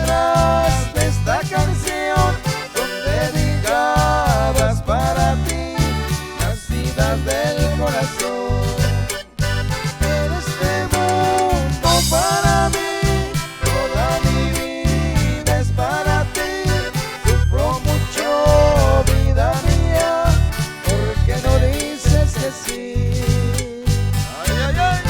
letras de esta canción son dedicadas para ti, nacidas del corazón. En este mundo para mí, toda mi vida es para ti. Sufro mucho, vida mía, porque no dices que sí. Ay, ay, ay.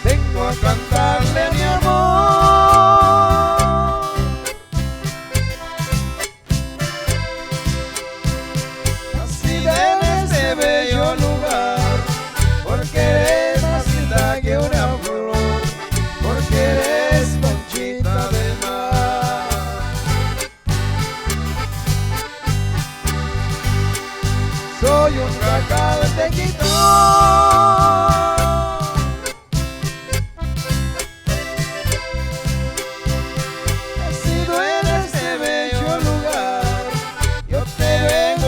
Vengo a cantarle a mi amor, nacida en este bello lugar, porque eres más linda que una flor, porque eres conchita del mar. Soy un cacaltequito,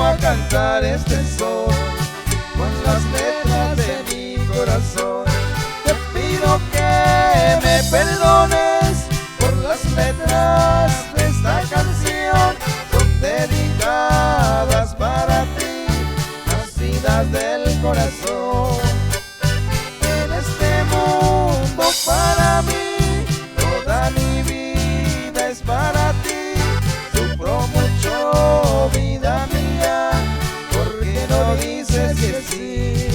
a cantar este son con las letras de mi corazón. Te pido que me perdones por las letras de esta canción, son dedicadas para ti, nacidas del corazón. En este mundo para mí, toda mi vida es para ti. Sufro mucho, vida mía, porque no dices que sí.